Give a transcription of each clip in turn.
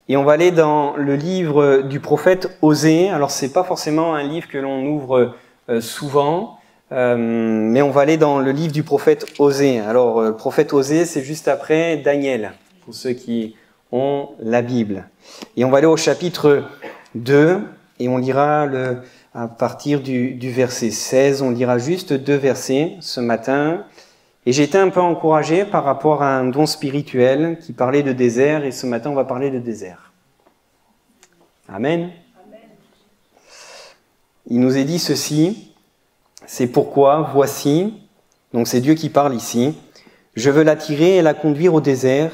Et on va aller dans le livre du prophète Osée. Alors c'est pas forcément un livre que l'on ouvre souvent, mais on va aller dans le livre du prophète Osée. Alors le prophète Osée, c'est juste après Daniel, pour ceux qui ont la Bible. Et on va aller au chapitre 2, et on lira à partir du verset 16, on lira juste 2 versets ce matin. Et j'ai été un peu encouragé par rapport à un don spirituel qui parlait de désert, et ce matin on va parler de désert. Amen. Il nous est dit ceci, c'est pourquoi, voici, donc c'est Dieu qui parle ici, je veux l'attirer et la conduire au désert,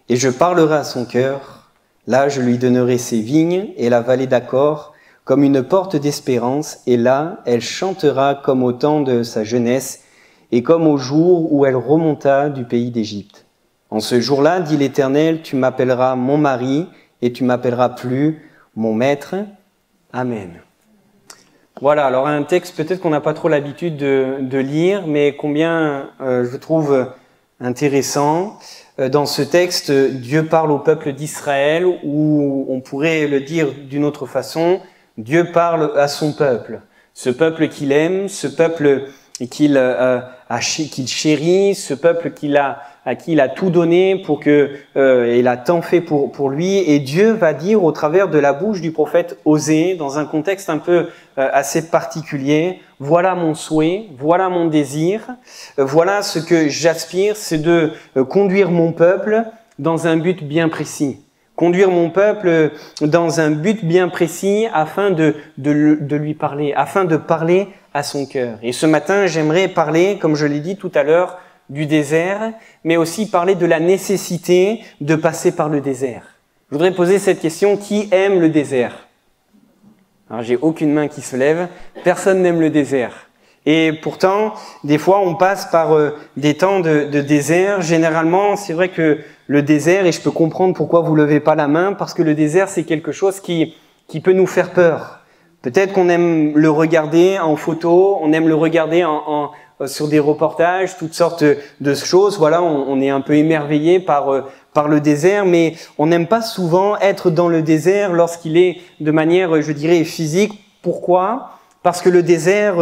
et je parlerai à son cœur, là je lui donnerai ses vignes et la vallée d'Accord, comme une porte d'espérance, et là elle chantera comme au temps de sa jeunesse, et comme au jour où elle remonta du pays d'Égypte. En ce jour-là, dit l'Éternel, tu m'appelleras mon mari, et tu m'appelleras plus mon maître. Amen. Voilà, alors un texte peut-être qu'on n'a pas trop l'habitude de lire, mais combien je trouve intéressant. Dans ce texte, Dieu parle au peuple d'Israël, ou on pourrait le dire d'une autre façon, Dieu parle à son peuple. Ce peuple qu'il aime, ce peuple qu'il chérit, ce peuple à qui il a tout donné pour que il a tant fait pour lui, et Dieu va dire au travers de la bouche du prophète Osée, dans un contexte un peu assez particulier, voilà mon souhait, voilà mon désir, voilà ce que j'aspire, c'est de conduire mon peuple dans un but bien précis. Conduire mon peuple dans un but bien précis afin de lui parler, afin de parler à son cœur. Et ce matin, j'aimerais parler, comme je l'ai dit tout à l'heure, du désert, mais aussi parler de la nécessité de passer par le désert. Je voudrais poser cette question, qui aime le désert? Alors, j'ai aucune main qui se lève, personne n'aime le désert. Et pourtant, des fois, on passe par des temps de désert. Généralement, c'est vrai que le désert, et je peux comprendre pourquoi vous levez pas la main, parce que le désert, c'est quelque chose qui peut nous faire peur. Peut-être qu'on aime le regarder en photo, on aime le regarder sur des reportages, toutes sortes de choses. Voilà, on est un peu émerveillé par le désert, mais on n'aime pas souvent être dans le désert lorsqu'il est de manière, je dirais, physique. Pourquoi ? Parce que le désert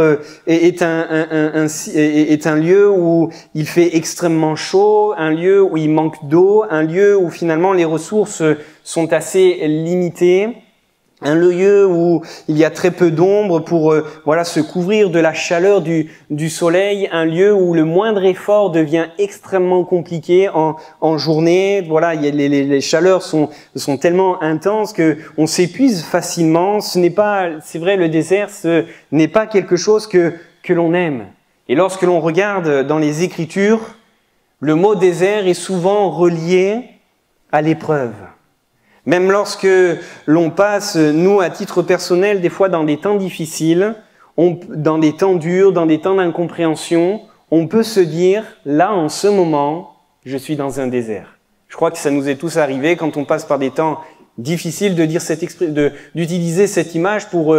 est un lieu où il fait extrêmement chaud, un lieu où il manque d'eau, un lieu où finalement les ressources sont assez limitées, un lieu où il y a très peu d'ombre pour se couvrir de la chaleur du soleil, un lieu où le moindre effort devient extrêmement compliqué en journée. Voilà, les chaleurs sont tellement intenses que on s'épuise facilement. C'est vrai, le désert, ce n'est pas quelque chose que l'on aime. Et lorsque l'on regarde dans les Écritures, le mot désert est souvent relié à l'épreuve. Même lorsque l'on passe, nous, à titre personnel, des fois dans des temps difficiles, dans des temps durs, dans des temps d'incompréhension, on peut se dire, là, en ce moment, je suis dans un désert. Je crois que ça nous est tous arrivé quand on passe par des temps difficiles de dire d'utiliser cette image pour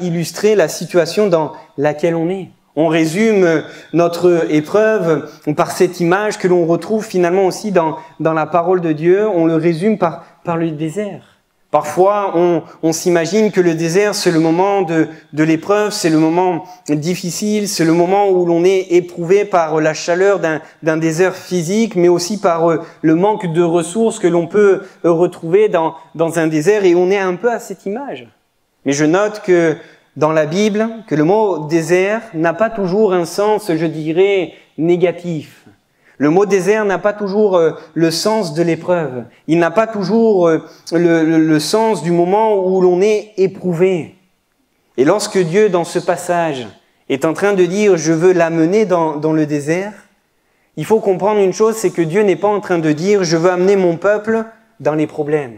illustrer la situation dans laquelle on est. On résume notre épreuve par cette image que l'on retrouve finalement aussi dans la parole de Dieu. On le résume par le désert. Parfois, on s'imagine que le désert, c'est le moment de l'épreuve, c'est le moment difficile, c'est le moment où l'on est éprouvé par la chaleur d'un désert physique, mais aussi par le manque de ressources que l'on peut retrouver dans un désert, et on est un peu à cette image. Mais je note que dans la Bible, que le mot désert n'a pas toujours un sens, je dirais, négatif. Le mot désert n'a pas toujours le sens de l'épreuve. Il n'a pas toujours le sens du moment où l'on est éprouvé. Et lorsque Dieu, dans ce passage, est en train de dire « je veux l'amener dans le désert », il faut comprendre une chose, c'est que Dieu n'est pas en train de dire « je veux amener mon peuple dans les problèmes ».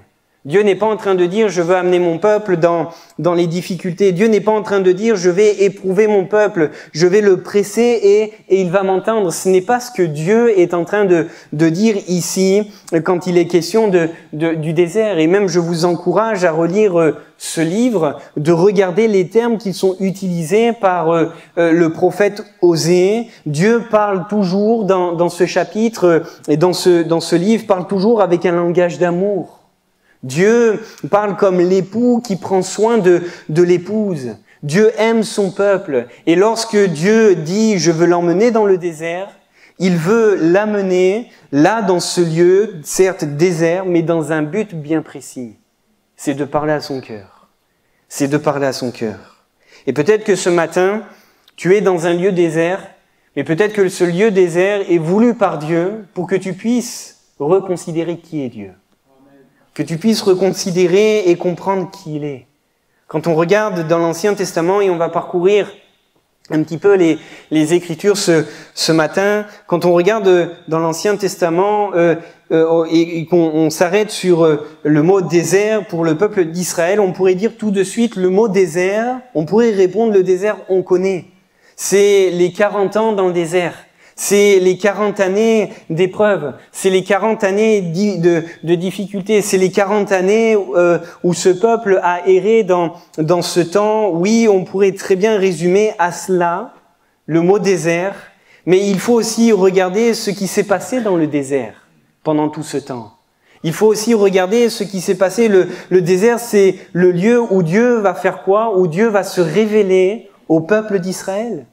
Dieu n'est pas en train de dire « je veux amener mon peuple dans les difficultés ». Dieu n'est pas en train de dire « je vais éprouver mon peuple, je vais le presser et il va m'entendre ». Ce n'est pas ce que Dieu est en train de dire ici quand il est question du désert. Et même je vous encourage à relire ce livre, de regarder les termes qui sont utilisés par le prophète Osée. Dieu parle toujours dans ce chapitre et dans ce livre, parle toujours avec un langage d'amour. Dieu parle comme l'époux qui prend soin de l'épouse. Dieu aime son peuple. Et lorsque Dieu dit « je veux l'emmener dans le désert », il veut l'amener là dans ce lieu, certes désert, mais dans un but bien précis. C'est de parler à son cœur. C'est de parler à son cœur. Et peut-être que ce matin, tu es dans un lieu désert, mais peut-être que ce lieu désert est voulu par Dieu pour que tu puisses reconsidérer qui est Dieu. Que tu puisses reconsidérer et comprendre qui il est. Quand on regarde dans l'Ancien Testament et on va parcourir un petit peu les Écritures ce matin, quand on regarde dans l'Ancien Testament et qu'on s'arrête sur le mot désert pour le peuple d'Israël, on pourrait dire tout de suite le mot désert, on pourrait répondre le désert on connaît. C'est les 40 ans dans le désert. C'est les 40 années d'épreuves, c'est les 40 années de difficultés, c'est les 40 années où ce peuple a erré dans ce temps. Oui, on pourrait très bien résumer à cela le mot désert, mais il faut aussi regarder ce qui s'est passé dans le désert pendant tout ce temps. Il faut aussi regarder ce qui s'est passé. Le désert, c'est le lieu où Dieu va faire quoi? Où Dieu va se révéler au peuple d'Israël.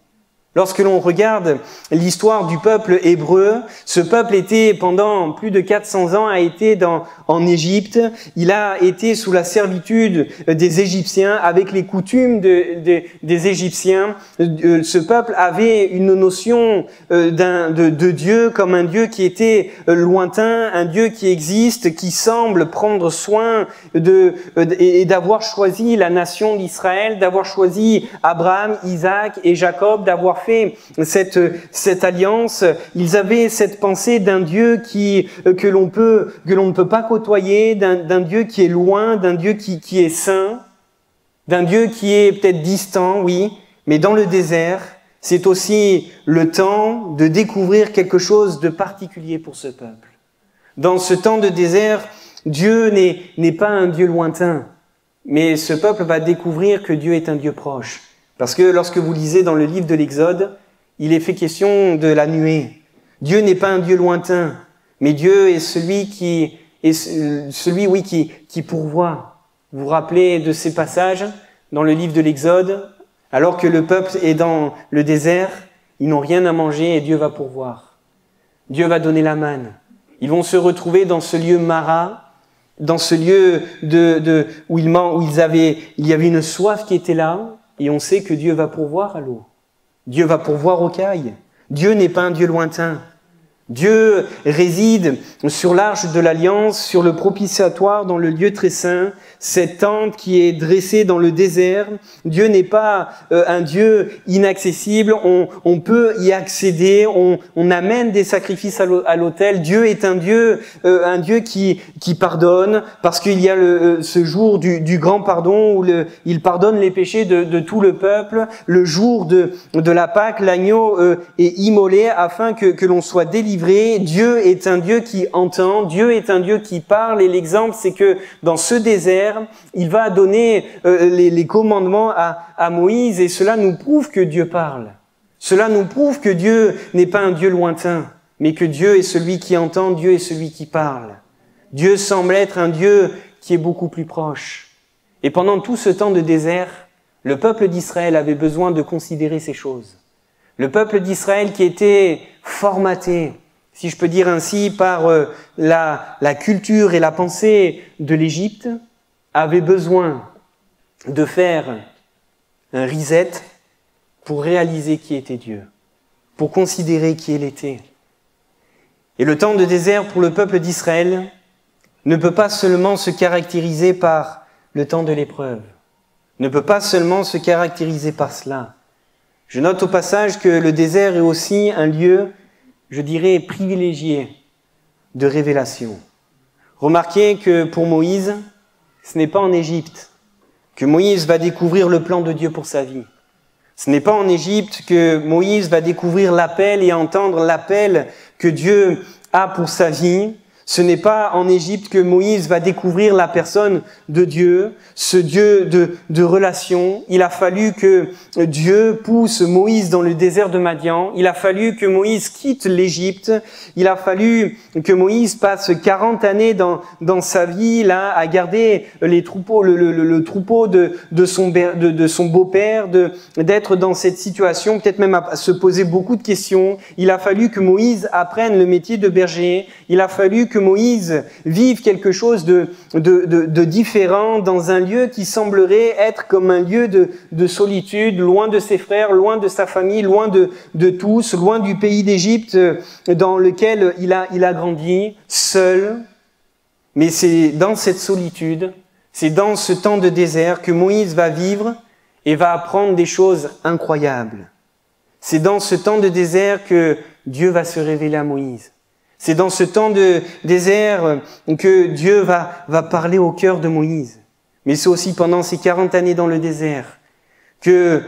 Lorsque l'on regarde l'histoire du peuple hébreu, ce peuple était pendant plus de 400 ans, a été en Égypte. Il a été sous la servitude des Égyptiens, avec les coutumes des Égyptiens. Ce peuple avait une notion de Dieu comme un Dieu qui était lointain, un Dieu qui existe, qui semble prendre soin et d'avoir choisi la nation d'Israël, d'avoir choisi Abraham, Isaac et Jacob, d'avoir fait cette alliance. Ils avaient cette pensée d'un Dieu que l'on ne peut pas côtoyer, d'un Dieu qui est loin, d'un Dieu qui est saint, d'un Dieu qui est peut-être distant, oui, mais dans le désert, c'est aussi le temps de découvrir quelque chose de particulier pour ce peuple. Dans ce temps de désert, Dieu n'est pas un Dieu lointain, mais ce peuple va découvrir que Dieu est un Dieu proche. Parce que lorsque vous lisez dans le livre de l'Exode, il est fait question de la nuée. Dieu n'est pas un Dieu lointain, mais Dieu est celui qui pourvoit. Vous vous rappelez de ces passages dans le livre de l'Exode? Alors que le peuple est dans le désert, ils n'ont rien à manger et Dieu va pourvoir. Dieu va donner la manne. Ils vont se retrouver dans ce lieu Mara, dans ce lieu où il y avait une soif qui était là, et on sait que Dieu va pourvoir à l'eau. Dieu va pourvoir aux cailles. Dieu n'est pas un Dieu lointain. Dieu réside sur l'arche de l'Alliance, sur le propitiatoire, dans le lieu très saint, cette tente qui est dressée dans le désert. Dieu n'est pas un Dieu inaccessible, on peut y accéder, on amène des sacrifices à l'autel. Dieu est un Dieu qui pardonne, parce qu'il y a ce jour du grand pardon où il pardonne les péchés de tout le peuple. Le jour de la Pâque, l'agneau est immolé afin que l'on soit délivré. Dieu est un Dieu qui entend, Dieu est un Dieu qui parle, et l'exemple c'est que dans ce désert, il va donner les commandements à Moïse, et cela nous prouve que Dieu parle. Cela nous prouve que Dieu n'est pas un Dieu lointain, mais que Dieu est celui qui entend, Dieu est celui qui parle. Dieu semble être un Dieu qui est beaucoup plus proche. Et pendant tout ce temps de désert, le peuple d'Israël avait besoin de considérer ces choses. Le peuple d'Israël qui était formaté, si je peux dire ainsi, par la culture et la pensée de l'Égypte, avait besoin de faire un reset pour réaliser qui était Dieu, pour considérer qui il était. Et le temps de désert pour le peuple d'Israël ne peut pas seulement se caractériser par le temps de l'épreuve, ne peut pas seulement se caractériser par cela. Je note au passage que le désert est aussi un lieu, je dirais, privilégié de révélation. Remarquez que pour Moïse, ce n'est pas en Égypte que Moïse va découvrir le plan de Dieu pour sa vie. Ce n'est pas en Égypte que Moïse va découvrir l'appel et entendre l'appel que Dieu a pour sa vie. Ce n'est pas en Égypte que Moïse va découvrir la personne de Dieu, ce Dieu de relation. Il a fallu que Dieu pousse Moïse dans le désert de Madian. Il a fallu que Moïse quitte l'Égypte. Il a fallu que Moïse passe 40 années dans sa vie là à garder les troupeaux, le troupeau de son beau-père, d'être dans cette situation, peut-être même à se poser beaucoup de questions. Il a fallu que Moïse apprenne le métier de berger. Il a fallu que Moïse vive quelque chose de différent dans un lieu qui semblerait être comme un lieu de solitude, loin de ses frères, loin de sa famille, loin de tous, loin du pays d'Égypte dans lequel il a grandi, seul. Mais c'est dans cette solitude, c'est dans ce temps de désert que Moïse va vivre et va apprendre des choses incroyables. C'est dans ce temps de désert que Dieu va se révéler à Moïse. C'est dans ce temps de désert que Dieu va parler au cœur de Moïse. Mais c'est aussi pendant ces 40 années dans le désert que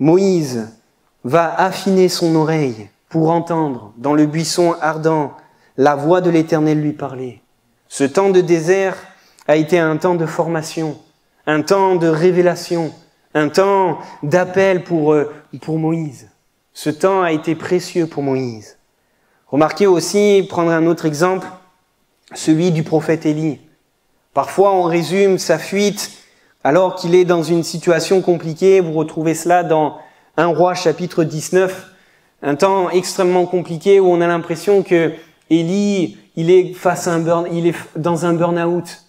Moïse va affiner son oreille pour entendre dans le buisson ardent la voix de l'Éternel lui parler. Ce temps de désert a été un temps de formation, un temps de révélation, un temps d'appel pour Moïse. Ce temps a été précieux pour Moïse. Remarquez aussi, prendre un autre exemple, celui du prophète Élie. Parfois, on résume sa fuite alors qu'il est dans une situation compliquée. Vous retrouvez cela dans 1 Roi chapitre 19, un temps extrêmement compliqué où on a l'impression que Élie, il est dans un burn-out.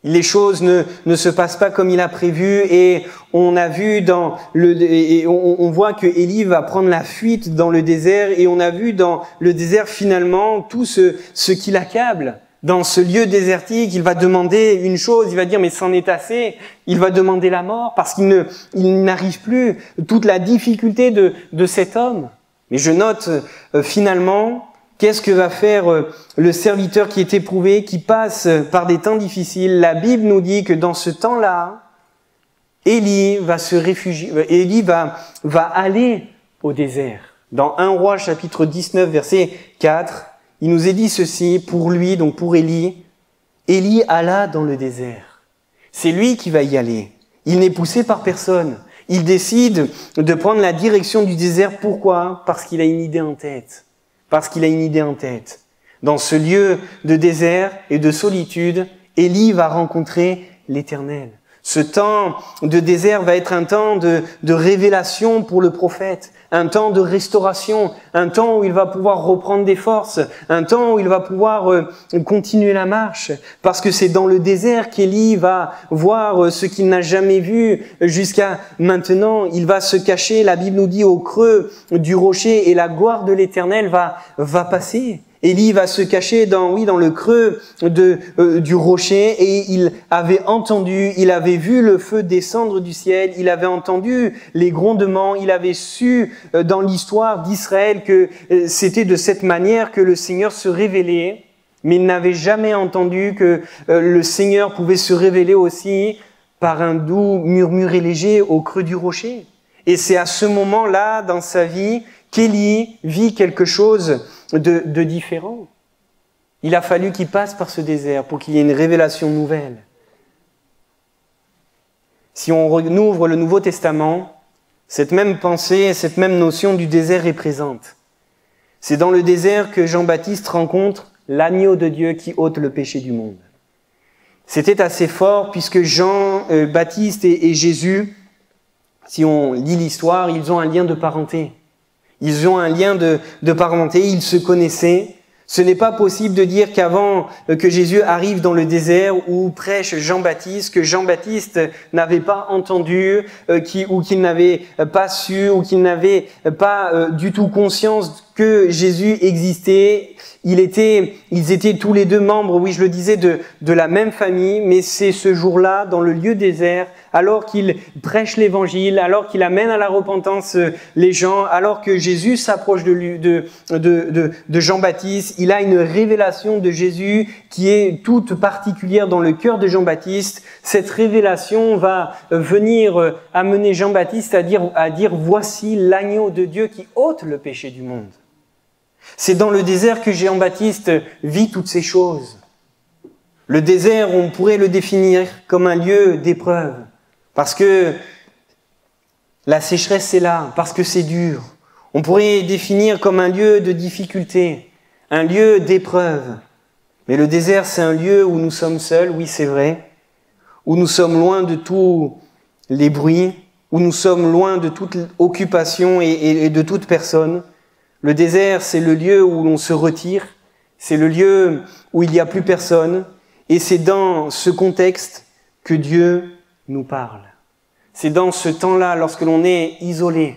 Les choses ne se passent pas comme il a prévu et on a vu on voit que Élie va prendre la fuite dans le désert et on a vu dans le désert finalement tout ce qui l'accable. Dans ce lieu désertique, il va demander une chose, il va dire mais c'en est assez, il va demander la mort parce qu'il n'arrive plus, toute la difficulté de cet homme. Mais je note finalement, qu'est-ce que va faire le serviteur qui est éprouvé, qui passe par des temps difficiles? La Bible nous dit que dans ce temps-là, Élie va se réfugier, Élie va aller au désert. Dans 1 Roi chapitre 19 verset 4, il nous est dit ceci, pour lui, donc pour Élie, Élie alla dans le désert. C'est lui qui va y aller. Il n'est poussé par personne. Il décide de prendre la direction du désert. Pourquoi? Parce qu'il a une idée en tête. Parce qu'il a une idée en tête. Dans ce lieu de désert et de solitude, Élie va rencontrer l'Éternel. Ce temps de désert va être un temps de révélation pour le prophète, un temps de restauration, un temps où il va pouvoir reprendre des forces, un temps où il va pouvoir continuer la marche, parce que c'est dans le désert qu'Élie va voir ce qu'il n'a jamais vu jusqu'à maintenant. Il va se cacher, la Bible nous dit, au creux du rocher et la gloire de l'Éternel va passer. Élie va se cacher dans le creux du rocher et il avait vu le feu descendre du ciel, il avait entendu les grondements, il avait su dans l'histoire d'Israël que c'était de cette manière que le Seigneur se révélait, mais il n'avait jamais entendu que le Seigneur pouvait se révéler aussi par un doux murmure léger au creux du rocher. Et c'est à ce moment-là dans sa vie qu'Élie vit quelque chose de différent. Il a fallu qu'il passe par ce désert pour qu'il y ait une révélation nouvelle. Si on ouvre le Nouveau Testament, cette même pensée, cette même notion du désert est présente. C'est dans le désert que Jean-Baptiste rencontre l'agneau de Dieu qui ôte le péché du monde. C'était assez fort puisque Jean-Baptiste et Jésus, si on lit l'histoire, ils ont un lien de parenté. Ils ont un lien de parenté, ils se connaissaient. Ce n'est pas possible de dire qu'avant que Jésus arrive dans le désert où prêche Jean-Baptiste, que Jean-Baptiste n'avait pas entendu, ou qu'il n'avait pas su, ou qu'il n'avait pas du tout conscience que Jésus existait. Ils étaient tous les deux membres, oui je le disais, de la même famille, mais c'est ce jour-là, dans le lieu désert, alors qu'il prêche l'évangile, alors qu'il amène à la repentance les gens, alors que Jésus s'approche de Jean-Baptiste, il a une révélation de Jésus qui est toute particulière dans le cœur de Jean-Baptiste. Cette révélation va venir amener Jean-Baptiste à dire voici l'agneau de Dieu qui ôte le péché du monde. C'est dans le désert que Jean-Baptiste vit toutes ces choses. Le désert, on pourrait le définir comme un lieu d'épreuve, parce que la sécheresse est là, parce que c'est dur. On pourrait définir comme un lieu de difficulté, un lieu d'épreuve. Mais le désert, c'est un lieu où nous sommes seuls, oui c'est vrai, où nous sommes loin de tous les bruits, où nous sommes loin de toute occupation et de toute personne. Le désert, c'est le lieu où l'on se retire, c'est le lieu où il n'y a plus personne, et c'est dans ce contexte que Dieu nous parle. C'est dans ce temps-là, lorsque l'on est isolé,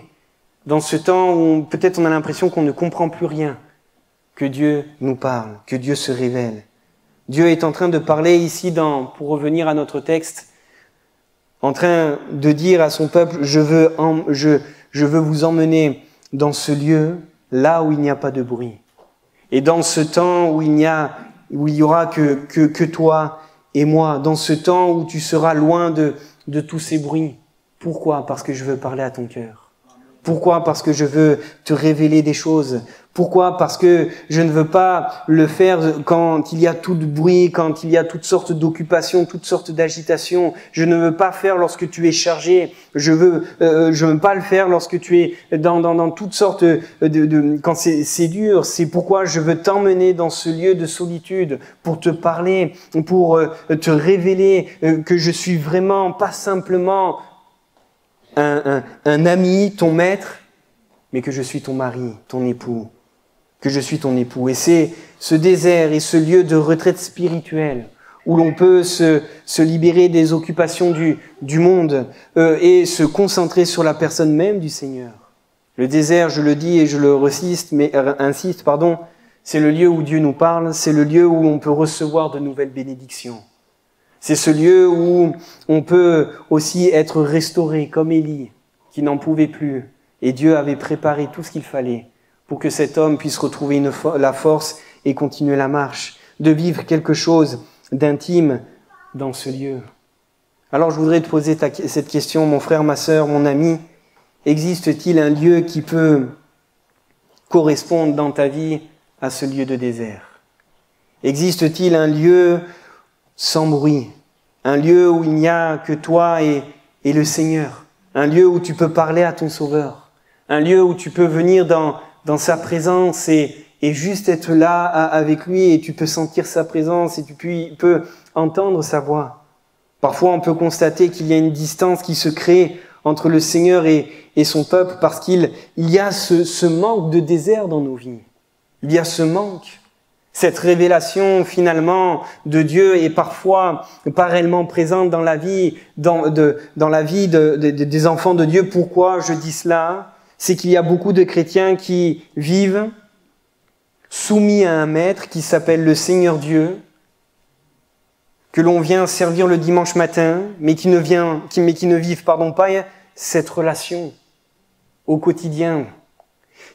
dans ce temps où peut-être on a l'impression qu'on ne comprend plus rien, que Dieu nous parle, que Dieu se révèle. Dieu est en train de parler ici, pour revenir à notre texte, en train de dire à son peuple, je veux vous emmener dans ce lieu, là où il n'y a pas de bruit. Et dans ce temps où il y aura que toi et moi, dans ce temps où tu seras loin de tous ces bruits. Pourquoi? Parce que je veux parler à ton cœur. Pourquoi? Parce que je veux te révéler des choses. Pourquoi? Parce que je ne veux pas le faire quand il y a tout de bruit, quand il y a toutes sortes d'occupations, toutes sortes d'agitations. Je ne veux pas faire lorsque tu es chargé. Je veux pas le faire lorsque tu es dans toutes sortes quand c'est dur. C'est pourquoi je veux t'emmener dans ce lieu de solitude pour te parler, pour te révéler que je suis vraiment pas simplement un ami, ton maître, mais que je suis ton mari, ton époux, que je suis ton époux. Et c'est ce désert et ce lieu de retraite spirituelle où l'on peut se libérer des occupations du monde et se concentrer sur la personne même du Seigneur. Le désert, je le dis et je le insiste, c'est le lieu où Dieu nous parle, c'est le lieu où on peut recevoir de nouvelles bénédictions. C'est ce lieu où on peut aussi être restauré, comme Élie, qui n'en pouvait plus. Et Dieu avait préparé tout ce qu'il fallait pour que cet homme puisse retrouver la force et continuer la marche, de vivre quelque chose d'intime dans ce lieu. Alors je voudrais te poser cette question, mon frère, ma sœur, mon ami. Existe-t-il un lieu qui peut correspondre dans ta vie à ce lieu de désert? Existe-t-il un lieu sans bruit, un lieu où il n'y a que toi et le Seigneur, un lieu où tu peux parler à ton Sauveur, un lieu où tu peux venir dans sa présence et juste être là avec lui et tu peux sentir sa présence et tu peux entendre sa voix. Parfois on peut constater qu'il y a une distance qui se crée entre le Seigneur et son peuple parce qu'il y a ce manque de désert dans nos vies. Il y a ce manque. Cette révélation finalement de Dieu est parfois pas réellement présente dans la vie, dans la vie des enfants de Dieu. Pourquoi je dis cela? C'est qu'il y a beaucoup de chrétiens qui vivent soumis à un maître qui s'appelle le Seigneur Dieu, que l'on vient servir le dimanche matin, mais qui ne vivent pas cette relation au quotidien,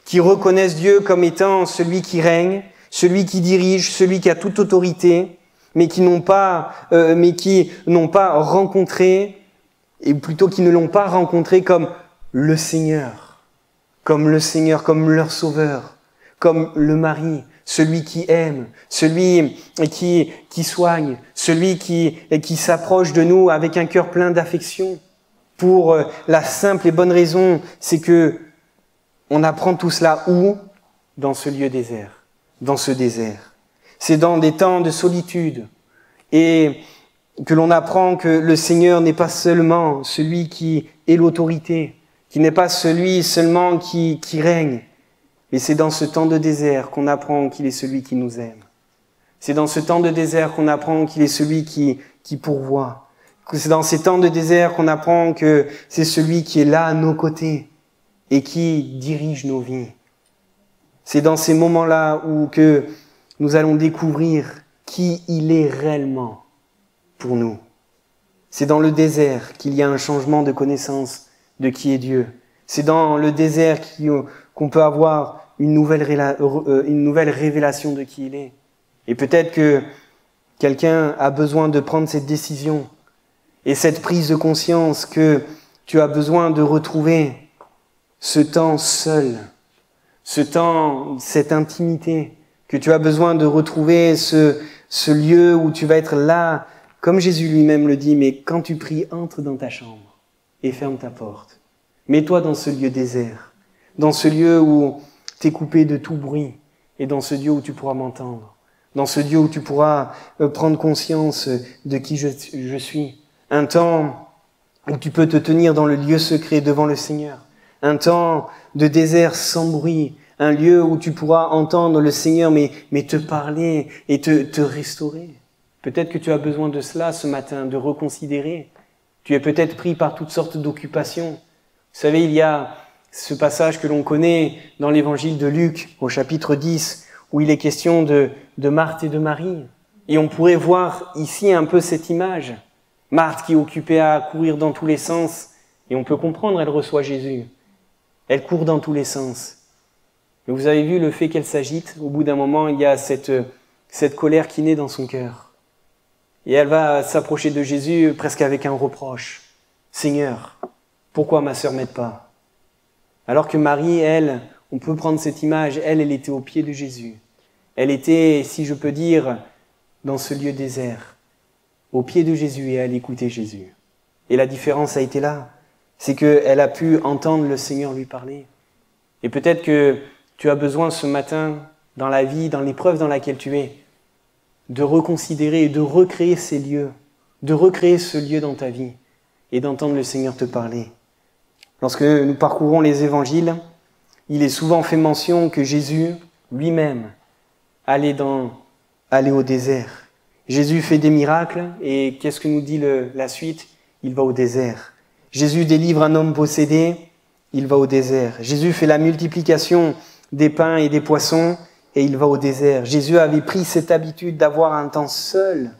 qui reconnaissent Dieu comme étant celui qui règne, celui qui dirige, celui qui a toute autorité, mais qui n'ont pas rencontré, et plutôt qui ne l'ont pas rencontré comme le Seigneur, comme leur Sauveur, comme le mari, celui qui aime, celui qui soigne, celui qui s'approche de nous avec un cœur plein d'affection. Pour la simple et bonne raison, c'est que on apprend tout cela où? Dans ce lieu désert. Dans ce désert. C'est dans des temps de solitude et que l'on apprend que le Seigneur n'est pas seulement celui qui est l'autorité, qui n'est pas celui seulement qui règne, mais c'est dans ce temps de désert qu'on apprend qu'il est celui qui nous aime. C'est dans ce temps de désert qu'on apprend qu'il est celui qui pourvoit. C'est dans ces temps de désert qu'on apprend que c'est celui qui est là à nos côtés et qui dirige nos vies. C'est dans ces moments-là où que nous allons découvrir qui il est réellement pour nous. C'est dans le désert qu'il y a un changement de connaissance de qui est Dieu. C'est dans le désert qu'on peut avoir une nouvelle révélation de qui il est. Et peut-être que quelqu'un a besoin de prendre cette décision et cette prise de conscience que tu as besoin de retrouver ce temps seul, ce temps, cette intimité, que tu as besoin de retrouver ce lieu où tu vas être là, comme Jésus lui-même le dit, mais quand tu pries, entre dans ta chambre et ferme ta porte. Mets-toi dans ce lieu désert, dans ce lieu où tu es coupé de tout bruit, et dans ce lieu où tu pourras m'entendre, dans ce lieu où tu pourras prendre conscience de qui je suis. Un temps où tu peux te tenir dans le lieu secret devant le Seigneur. Un temps de désert sans bruit, un lieu où tu pourras entendre le Seigneur mais te parler et te restaurer. Peut-être que tu as besoin de cela ce matin, de reconsidérer. Tu es peut-être pris par toutes sortes d'occupations. Vous savez, il y a ce passage que l'on connaît dans l'évangile de Luc, au chapitre 10, où il est question de Marthe et de Marie. Et on pourrait voir ici un peu cette image. Marthe qui est occupée à courir dans tous les sens, et on peut comprendre, elle reçoit Jésus. Elle court dans tous les sens. Et vous avez vu le fait qu'elle s'agite, au bout d'un moment, il y a cette colère qui naît dans son cœur. Et elle va s'approcher de Jésus presque avec un reproche. « Seigneur, pourquoi ma sœur m'aide pas ?» Alors que Marie, elle, on peut prendre cette image, elle était au pied de Jésus. Elle était, si je peux dire, dans ce lieu désert, au pied de Jésus et elle écoutait Jésus. Et la différence a été là, c'est qu'elle a pu entendre le Seigneur lui parler. Et peut-être que tu as besoin ce matin, dans la vie, dans l'épreuve dans laquelle tu es, de reconsidérer et de recréer ces lieux, de recréer ce lieu dans ta vie et d'entendre le Seigneur te parler. Lorsque nous parcourons les évangiles, il est souvent fait mention que Jésus lui-même allait au désert. Jésus fait des miracles et qu'est-ce que nous dit la suite? Il va au désert. Jésus délivre un homme possédé, il va au désert. Jésus fait la multiplication des pains et des poissons et il va au désert. Jésus avait pris cette habitude d'avoir un temps seul,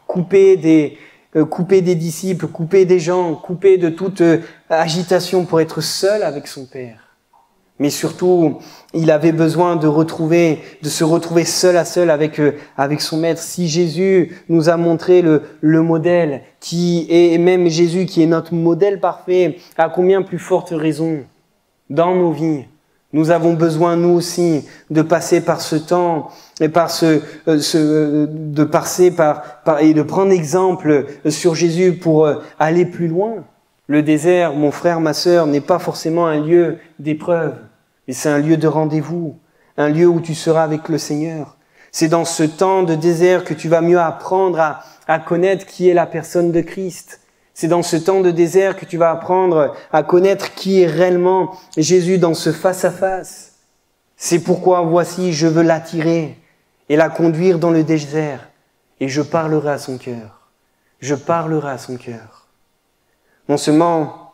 coupé des disciples, coupé des gens, coupé de toute agitation pour être seul avec son Père. Mais surtout, il avait besoin de se retrouver seul à seul avec son Maître. Si Jésus nous a montré le modèle, et même Jésus qui est notre modèle parfait, à combien plus forte raison dans nos vies, nous avons besoin, nous aussi, de passer par ce temps et de passer et de prendre exemple sur Jésus pour aller plus loin. Le désert, mon frère, ma sœur, n'est pas forcément un lieu d'épreuve, mais c'est un lieu de rendez-vous, un lieu où tu seras avec le Seigneur. C'est dans ce temps de désert que tu vas mieux apprendre à connaître qui est la personne de Christ. C'est dans ce temps de désert que tu vas apprendre à connaître qui est réellement Jésus dans ce face-à-face. C'est pourquoi, voici, je veux l'attirer et la conduire dans le désert, et je parlerai à son cœur. Je parlerai à son cœur. Non seulement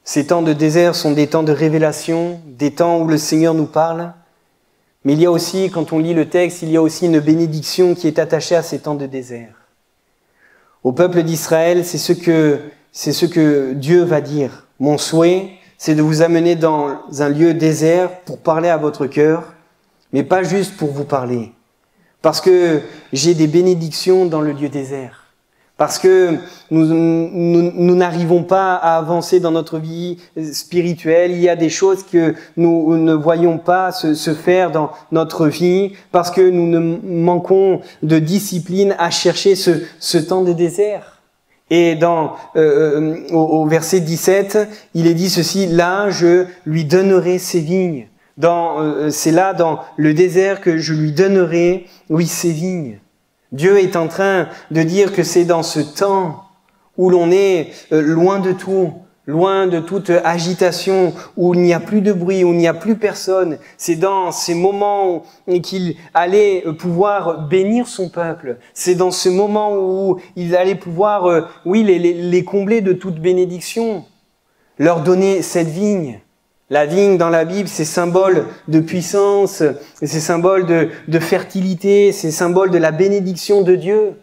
ces temps de désert sont des temps de révélation, des temps où le Seigneur nous parle, mais il y a aussi, quand on lit le texte, il y a aussi une bénédiction qui est attachée à ces temps de désert. Au peuple d'Israël, c'est ce que Dieu va dire. Mon souhait, c'est de vous amener dans un lieu désert pour parler à votre cœur, mais pas juste pour vous parler. Parce que j'ai des bénédictions dans le lieu désert. Parce que nous n'arrivons pas à avancer dans notre vie spirituelle. Il y a des choses que nous ne voyons pas se faire dans notre vie parce que nous ne manquons de discipline à chercher ce temps de désert. Et au verset 17, il est dit ceci, là je lui donnerai ses vignes. C'est là dans le désert que je lui donnerai, oui, ses vignes. Dieu est en train de dire que c'est dans ce temps où l'on est loin de tout, loin de toute agitation, où il n'y a plus de bruit, où il n'y a plus personne. C'est dans ces moments qu'il allait pouvoir bénir son peuple. C'est dans ce moment où il allait pouvoir, les combler de toute bénédiction, leur donner cette vigne. La vigne dans la Bible, c'est symbole de puissance, c'est symbole de fertilité, c'est symbole de la bénédiction de Dieu.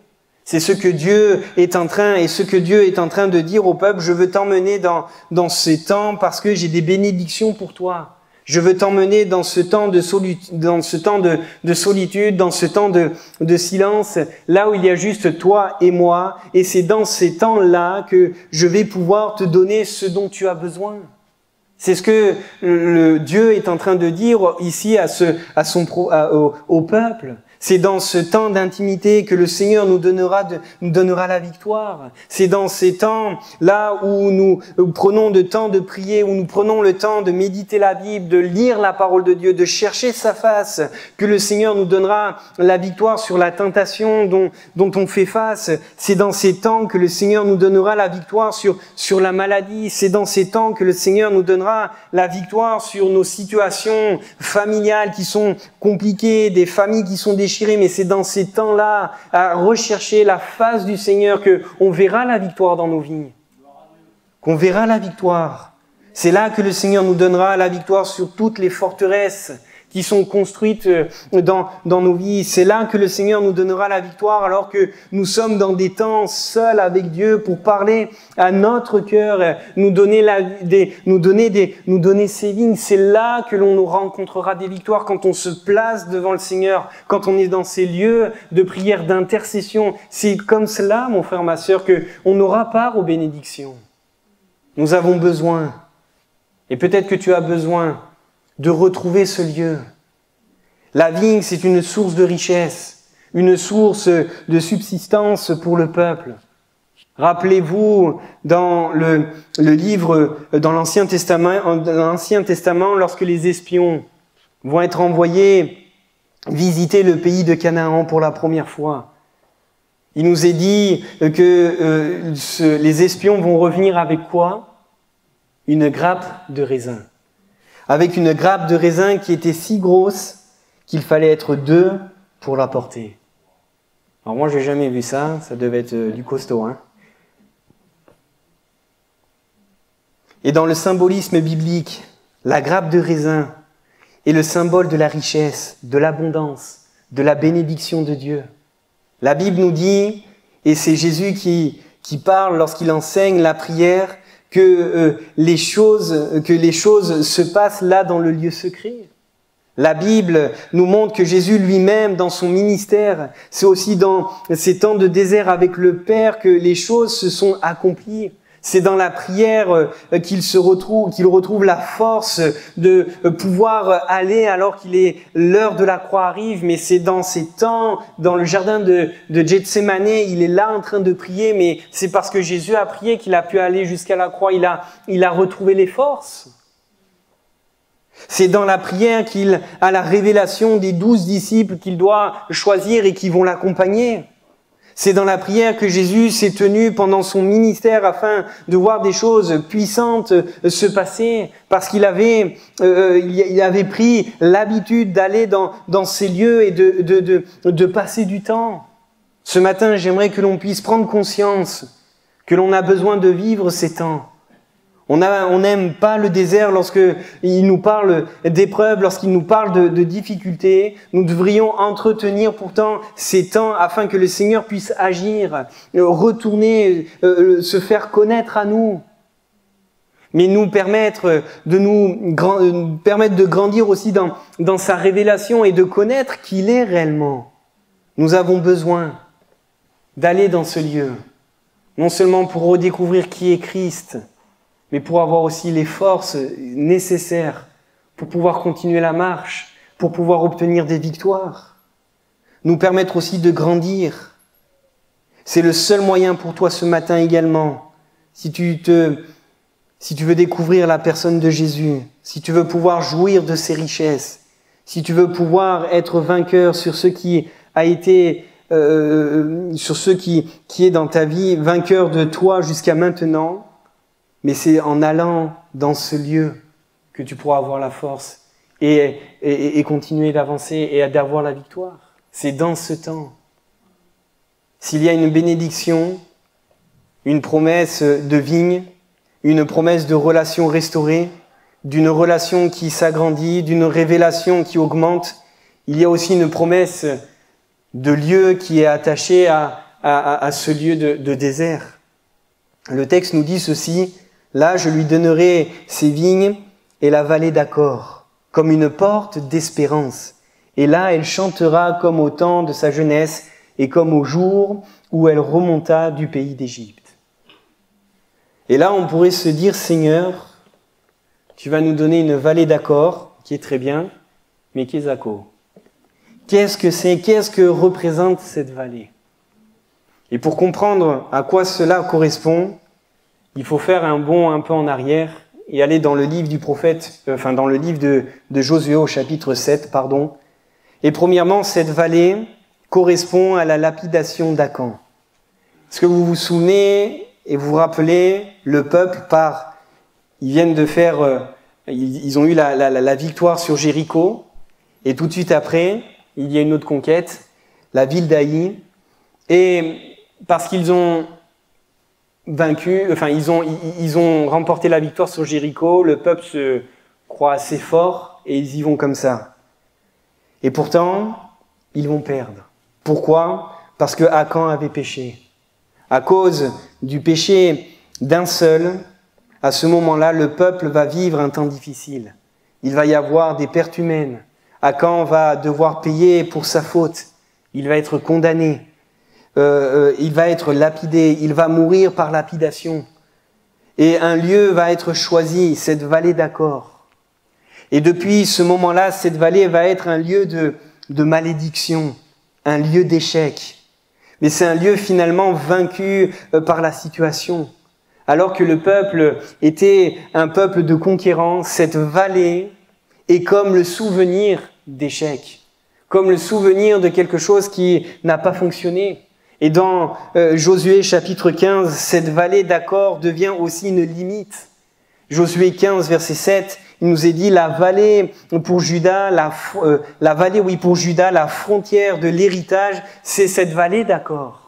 C'est ce que Dieu est en train de dire au peuple, je veux t'emmener dans ces temps parce que j'ai des bénédictions pour toi. Je veux t'emmener dans ce temps de solitude, dans ce temps de silence, là où il y a juste toi et moi, et c'est dans ces temps-là que je vais pouvoir te donner ce dont tu as besoin. C'est ce que Dieu est en train de dire ici au peuple. C'est dans ce temps d'intimité que le Seigneur nous donnera la victoire. C'est dans ces temps-là où nous prenons le temps de prier, où nous prenons le temps de méditer la Bible, de lire la parole de Dieu, de chercher sa face, que le Seigneur nous donnera la victoire sur la tentation dont on fait face. C'est dans ces temps que le Seigneur nous donnera la victoire sur la maladie. C'est dans ces temps que le Seigneur nous donnera la victoire sur nos situations familiales qui sont compliquées, des familles qui sont déchirées, mais c'est dans ces temps-là, à rechercher la face du Seigneur, qu'on verra la victoire dans nos vies. Qu'on verra la victoire. C'est là que le Seigneur nous donnera la victoire sur toutes les forteresses qui sont construites dans nos vies. C'est là que le Seigneur nous donnera la victoire alors que nous sommes dans des temps seuls avec Dieu pour parler à notre cœur, nous donner ses vignes. C'est là que l'on nous rencontrera des victoires quand on se place devant le Seigneur, quand on est dans ces lieux de prière, d'intercession. C'est comme cela, mon frère, ma sœur, que on aura part aux bénédictions. Nous avons besoin, et peut-être que tu as besoin, de retrouver ce lieu. La vigne, c'est une source de richesse, une source de subsistance pour le peuple. Rappelez-vous, dans le livre, dans l'Ancien Testament, lorsque les espions vont être envoyés visiter le pays de Canaan pour la première fois, il nous est dit que les espions vont revenir avec quoi? Une grappe de raisin. Avec une grappe de raisin qui était si grosse qu'il fallait être 2 pour la porter. Alors moi, j'ai jamais vu ça, ça devait être du costaud, hein. Et dans le symbolisme biblique, la grappe de raisin est le symbole de la richesse, de l'abondance, de la bénédiction de Dieu. La Bible nous dit, et c'est Jésus qui parle lorsqu'il enseigne la prière, que les choses se passent là dans le lieu secret. La Bible nous montre que Jésus lui-même, dans son ministère, c'est aussi dans ces temps de désert avec le Père que les choses se sont accomplies. C'est dans la prière qu'il retrouve la force de pouvoir aller alors qu'il est l'heure de la croix arrive. Mais c'est dans ces temps, dans le jardin de Gethsémane, il est là en train de prier, mais c'est parce que Jésus a prié qu'il a pu aller jusqu'à la croix. Il a retrouvé les forces. C'est dans la prière qu'il a la révélation des 12 disciples qu'il doit choisir et qui vont l'accompagner. C'est dans la prière que Jésus s'est tenu pendant son ministère afin de voir des choses puissantes se passer, parce qu'il avait pris l'habitude d'aller dans ces lieux et de passer du temps. Ce matin, j'aimerais que l'on puisse prendre conscience que l'on a besoin de vivre ces temps. On n'aime pas le désert lorsqu'il nous parle d'épreuves, lorsqu'il nous parle de difficultés. Nous devrions entretenir pourtant ces temps afin que le Seigneur puisse agir, retourner, se faire connaître à nous. Mais nous permettre de grandir aussi dans sa révélation et de connaître qui il est réellement. Nous avons besoin d'aller dans ce lieu, non seulement pour redécouvrir qui est Christ, mais pour avoir aussi les forces nécessaires pour pouvoir continuer la marche, pour pouvoir obtenir des victoires, nous permettre aussi de grandir. C'est le seul moyen pour toi ce matin également, si tu veux découvrir la personne de Jésus, si tu veux pouvoir jouir de ses richesses, si tu veux pouvoir être vainqueur sur ce qui a été, sur ce qui est dans ta vie, vainqueur de toi jusqu'à maintenant. Mais c'est en allant dans ce lieu que tu pourras avoir la force et continuer d'avancer et d'avoir la victoire. C'est dans ce temps. S'il y a une bénédiction, une promesse de vigne, une promesse de relation restaurée, d'une relation qui s'agrandit, d'une révélation qui augmente, il y a aussi une promesse de lieu qui est attachée à ce lieu de désert. Le texte nous dit ceci: là, je lui donnerai ses vignes et la vallée d'Accord, comme une porte d'espérance. Et là, elle chantera comme au temps de sa jeunesse et comme au jour où elle remonta du pays d'Égypte. Et là, on pourrait se dire, Seigneur, tu vas nous donner une vallée d'Achor, qui est très bien, mais qui est Zako. Qu'est-ce que c'est? Qu'est-ce que représente cette vallée? Et pour comprendre à quoi cela correspond, il faut faire un bond un peu en arrière et aller dans le livre du prophète, dans le livre de Josué au chapitre 7, pardon. Et premièrement, cette vallée correspond à la lapidation d'Akan. Est-ce que vous vous souvenez et vous vous rappelez, le peuple ils viennent de faire, ils ont eu la victoire sur Jéricho, et tout de suite après, il y a une autre conquête, la ville d'Aï, et parce qu'ils ont vaincu, ils ont remporté la victoire sur Jéricho, le peuple se croit assez fort, et ils y vont comme ça. Et pourtant, ils vont perdre. Pourquoi? Parce que Akan avait péché. À cause du péché d'un seul, à ce moment-là, le peuple va vivre un temps difficile. Il va y avoir des pertes humaines. Akan va devoir payer pour sa faute. Il va être condamné. Il va être lapidé. Il va mourir par lapidation. Et un lieu va être choisi, cette vallée d'Achor. Et depuis ce moment-là, cette vallée va être un lieu de malédiction, un lieu d'échec. Mais c'est un lieu finalement vaincu par la situation. Alors que le peuple était un peuple de conquérants, cette vallée est comme le souvenir d'échec, comme le souvenir de quelque chose qui n'a pas fonctionné. Et dans Josué chapitre 15, cette vallée d'Achor devient aussi une limite. Josué 15, verset 7, il nous est dit la vallée pour Juda, la frontière de l'héritage, c'est cette vallée d'Achor.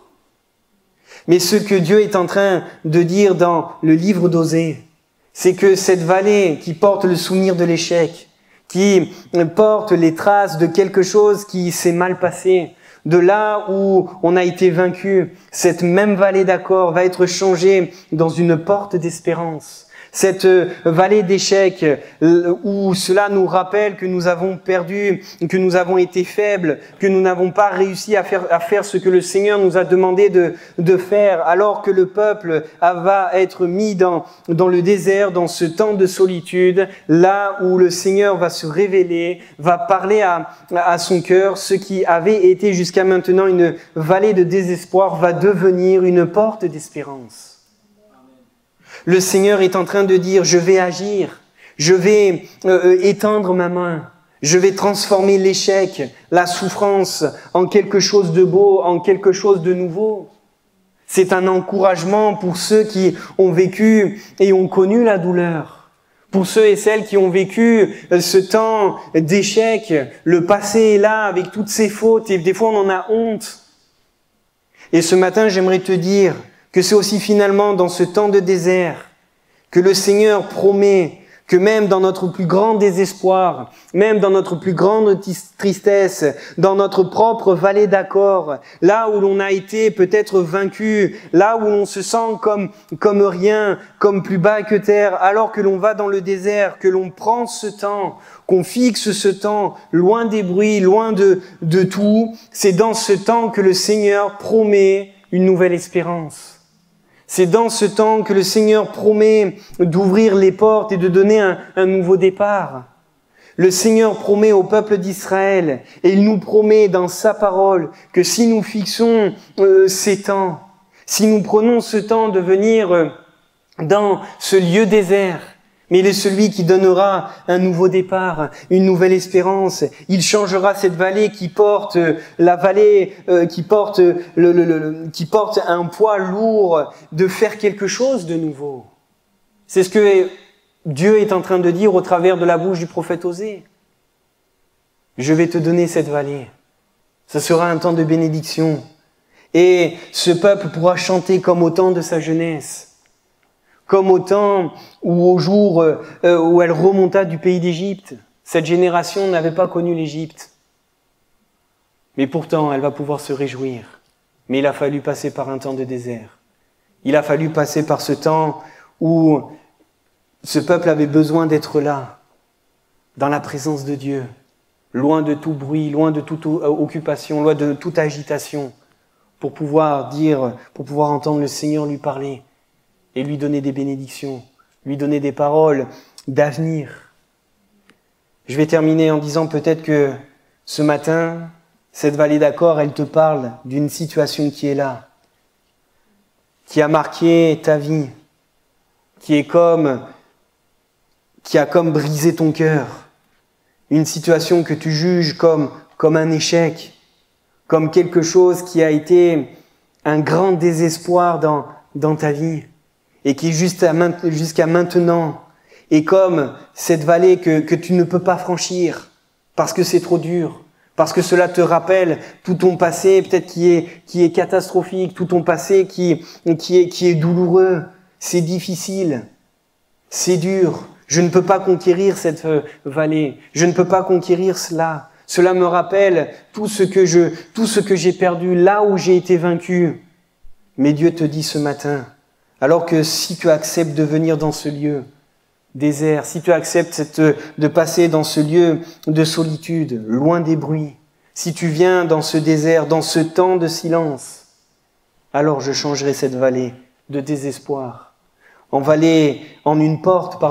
Mais ce que Dieu est en train de dire dans le livre d'Osée, c'est que cette vallée qui porte le souvenir de l'échec, qui porte les traces de quelque chose qui s'est mal passé, de là où on a été vaincu, cette même vallée d'Achor va être changée dans une porte d'espérance. Cette vallée d'échecs où cela nous rappelle que nous avons perdu, que nous avons été faibles, que nous n'avons pas réussi à faire ce que le Seigneur nous a demandé de faire, alors que le peuple va être mis dans le désert, dans ce temps de solitude, là où le Seigneur va se révéler, va parler à son cœur. Ce qui avait été jusqu'à maintenant une vallée de désespoir va devenir une porte d'espérance. Le Seigneur est en train de dire, je vais agir, je vais étendre ma main, je vais transformer l'échec, la souffrance en quelque chose de beau, en quelque chose de nouveau. C'est un encouragement pour ceux qui ont vécu et ont connu la douleur. Pour ceux et celles qui ont vécu ce temps d'échec, le passé est là avec toutes ses fautes et des fois on en a honte. Et ce matin, j'aimerais te dire que c'est aussi finalement dans ce temps de désert que le Seigneur promet que même dans notre plus grand désespoir, même dans notre plus grande tristesse, dans notre propre vallée d'Achor, là où l'on a été peut-être vaincu, là où l'on se sent comme rien, comme plus bas que terre, alors que l'on va dans le désert, que l'on prend ce temps, qu'on fixe ce temps, loin des bruits, loin de tout, c'est dans ce temps que le Seigneur promet une nouvelle espérance. C'est dans ce temps que le Seigneur promet d'ouvrir les portes et de donner un nouveau départ. Le Seigneur promet au peuple d'Israël, et il nous promet dans sa parole que si nous fixons ces temps, si nous prenons ce temps de venir dans ce lieu désert, mais il est celui qui donnera un nouveau départ, une nouvelle espérance. Il changera cette vallée qui porte la vallée, qui porte un poids lourd de faire quelque chose de nouveau. C'est ce que Dieu est en train de dire au travers de la bouche du prophète Osée. Je vais te donner cette vallée. Ce sera un temps de bénédiction. Et ce peuple pourra chanter comme au temps de sa jeunesse. Comme au temps ou au jour où elle remonta du pays d'Égypte. Cette génération n'avait pas connu l'Égypte. Mais pourtant, elle va pouvoir se réjouir. Mais il a fallu passer par un temps de désert. Il a fallu passer par ce temps où ce peuple avait besoin d'être là, dans la présence de Dieu, loin de tout bruit, loin de toute occupation, loin de toute agitation, pour pouvoir entendre le Seigneur lui parler. Et lui donner des bénédictions, lui donner des paroles d'avenir. Je vais terminer en disant peut-être que ce matin, cette vallée d'Achor, elle te parle d'une situation qui est là, qui a marqué ta vie, qui a comme brisé ton cœur. Une situation que tu juges comme un échec, comme quelque chose qui a été un grand désespoir dans ta vie et qui jusqu'à maintenant est comme cette vallée que tu ne peux pas franchir parce que c'est trop dur, parce que cela te rappelle tout ton passé peut-être qui est catastrophique, tout ton passé qui est douloureux, c'est difficile, c'est dur. Je ne peux pas conquérir cette vallée. Je ne peux pas conquérir cela. Cela me rappelle tout ce que j'ai perdu, là où j'ai été vaincu. Mais Dieu te dit ce matin, alors que si tu acceptes de venir dans ce lieu désert, si tu acceptes de passer dans ce lieu de solitude, loin des bruits, si tu viens dans ce désert, dans ce temps de silence, alors je changerai cette vallée de désespoir en une porte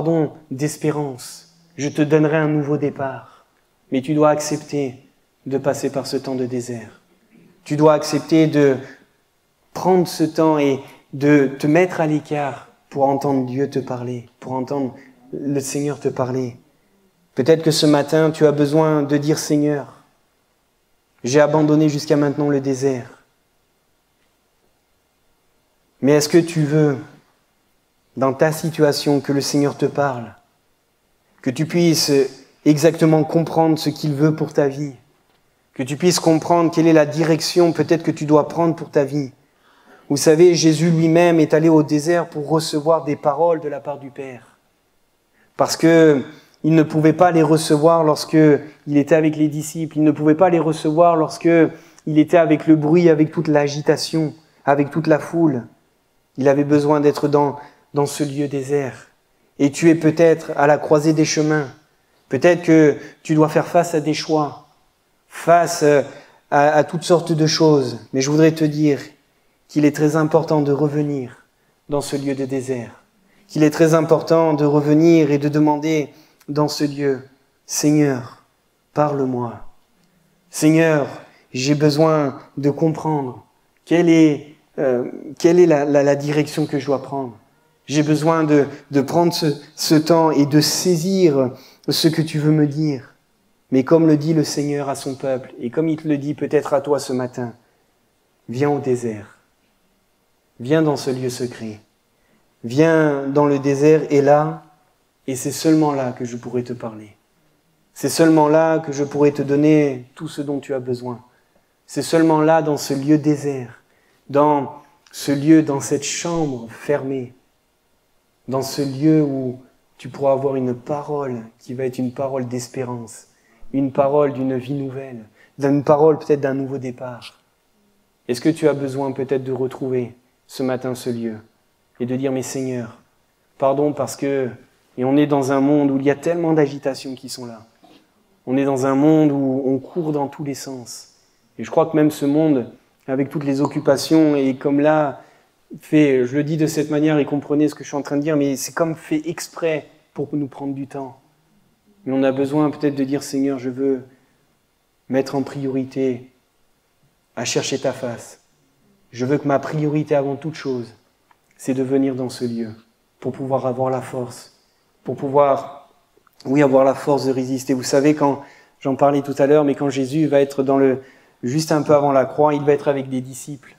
d'espérance. Je te donnerai un nouveau départ. Mais tu dois accepter de passer par ce temps de désert. Tu dois accepter de prendre ce temps et de te mettre à l'écart pour entendre Dieu te parler, pour entendre le Seigneur te parler. Peut-être que ce matin, tu as besoin de dire « Seigneur, j'ai abandonné jusqu'à maintenant le désert. » Mais est-ce que tu veux, dans ta situation, que le Seigneur te parle, que tu puisses exactement comprendre ce qu'il veut pour ta vie, que tu puisses comprendre quelle est la direction peut-être que tu dois prendre pour ta vie. Vous savez, Jésus lui-même est allé au désert pour recevoir des paroles de la part du Père, parce que il ne pouvait pas les recevoir lorsque il était avec les disciples, il ne pouvait pas les recevoir lorsque il était avec le bruit, avec toute l'agitation, avec toute la foule. Il avait besoin d'être dans ce lieu désert. Et tu es peut-être à la croisée des chemins. Peut-être que tu dois faire face à des choix, face à toutes sortes de choses. Mais je voudrais te dire qu'il est très important de revenir dans ce lieu de désert. Qu'il est très important de revenir et de demander dans ce lieu, « Seigneur, parle-moi. Seigneur, j'ai besoin de comprendre quelle est la direction que je dois prendre. J'ai besoin de prendre ce temps et de saisir ce que tu veux me dire. » Mais comme le dit le Seigneur à son peuple, et comme il te le dit peut-être à toi ce matin, viens au désert. Viens dans ce lieu secret. Viens dans le désert et là, et c'est seulement là que je pourrai te parler. C'est seulement là que je pourrai te donner tout ce dont tu as besoin. C'est seulement là, dans ce lieu désert, dans ce lieu, dans cette chambre fermée, dans ce lieu où tu pourras avoir une parole qui va être une parole d'espérance, une parole d'une vie nouvelle, une parole peut-être d'un nouveau départ. Est-ce que tu as besoin peut-être de retrouver ce matin ce lieu et de dire « Mais Seigneur, pardon parce que… » Et on est dans un monde où il y a tellement d'agitations qui sont là. On est dans un monde où on court dans tous les sens. Et je crois que même ce monde, avec toutes les occupations, et comme là, fait, je le dis de cette manière et comprenez ce que je suis en train de dire, mais c'est comme fait exprès pour nous prendre du temps. Mais on a besoin peut-être de dire « Seigneur, je veux mettre en priorité à chercher ta face. Je veux que ma priorité avant toute chose, c'est de venir dans ce lieu pour pouvoir avoir la force, pour pouvoir, avoir la force de résister. » Vous savez, quand j'en parlais tout à l'heure, mais quand Jésus va être juste un peu avant la croix, il va être avec des disciples.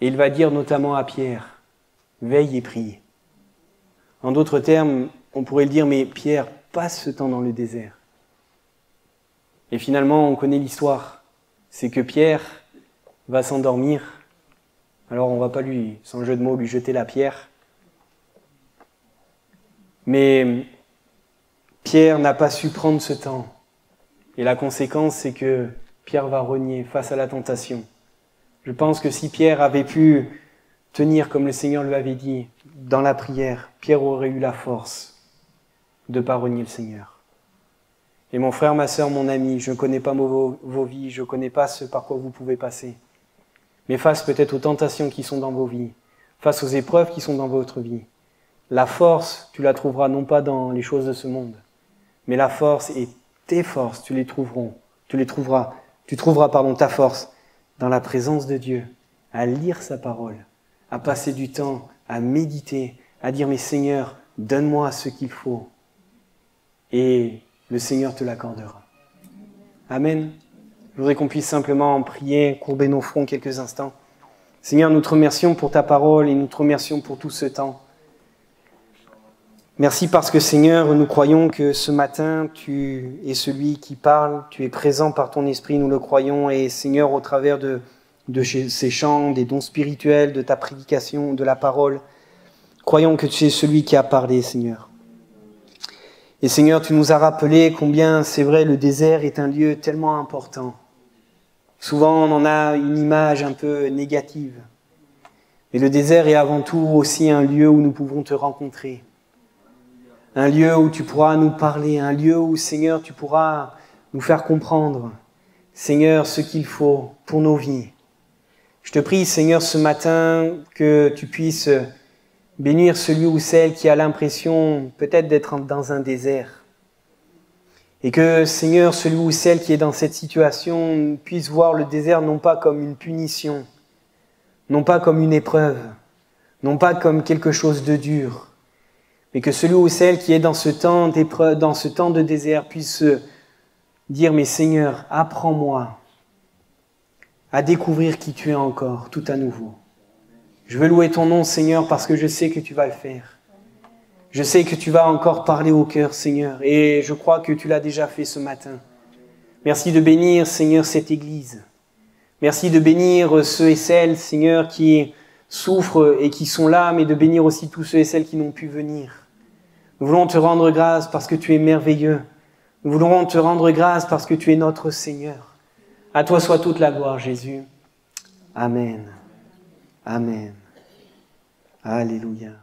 Et il va dire notamment à Pierre, « Veille et prie. » En d'autres termes, on pourrait le dire, mais Pierre, passe ce temps dans le désert. Et finalement, on connaît l'histoire. C'est que Pierre va s'endormir. Alors on ne va pas sans jeu de mots, lui jeter la pierre. Mais Pierre n'a pas su prendre ce temps. Et la conséquence, c'est que Pierre va renier face à la tentation. Je pense que si Pierre avait pu tenir comme le Seigneur lui avait dit dans la prière, Pierre aurait eu la force de ne pas renier le Seigneur. Et mon frère, ma sœur, mon ami, je ne connais pas vos vies, je ne connais pas ce par quoi vous pouvez passer. Mais face peut-être aux tentations qui sont dans vos vies, face aux épreuves qui sont dans votre vie, La force, tu la trouveras non pas dans les choses de ce monde, mais la force et tes forces, tu trouveras ta force dans la présence de Dieu, à lire sa parole, à passer du temps, à méditer, à dire, mais Seigneur, donne-moi ce qu'il faut. Et le Seigneur te l'accordera. Amen. Je voudrais qu'on puisse simplement prier, courber nos fronts quelques instants. Seigneur, nous te remercions pour ta parole et nous te remercions pour tout ce temps. Merci parce que Seigneur, nous croyons que ce matin, tu es celui qui parle, tu es présent par ton esprit, nous le croyons. Et Seigneur, au travers de ces chants, des dons spirituels, de ta prédication, de la parole, croyons que tu es celui qui a parlé, Seigneur. Et Seigneur, tu nous as rappelé combien, c'est vrai, le désert est un lieu tellement important. Souvent, on en a une image un peu négative. Mais le désert est avant tout aussi un lieu où nous pouvons te rencontrer. Un lieu où tu pourras nous parler, un lieu où, Seigneur, tu pourras nous faire comprendre, Seigneur, ce qu'il faut pour nos vies. Je te prie, Seigneur, ce matin, que tu puisses bénir celui ou celle qui a l'impression peut-être d'être dans un désert. Et que, Seigneur, celui ou celle qui est dans cette situation puisse voir le désert non pas comme une punition, non pas comme une épreuve, non pas comme quelque chose de dur, mais que celui ou celle qui est dans ce temps d'épreuve, dans ce temps de désert puisse dire, mais Seigneur, apprends-moi à découvrir qui tu es encore, tout à nouveau. Je veux louer ton nom, Seigneur, parce que je sais que tu vas le faire. Je sais que tu vas encore parler au cœur, Seigneur, et je crois que tu l'as déjà fait ce matin. Merci de bénir, Seigneur, cette Église. Merci de bénir ceux et celles, Seigneur, qui souffrent et qui sont là, mais de bénir aussi tous ceux et celles qui n'ont pu venir. Nous voulons te rendre grâce parce que tu es merveilleux. Nous voulons te rendre grâce parce que tu es notre Seigneur. À toi soit toute la gloire, Jésus. Amen. Amen. Alléluia.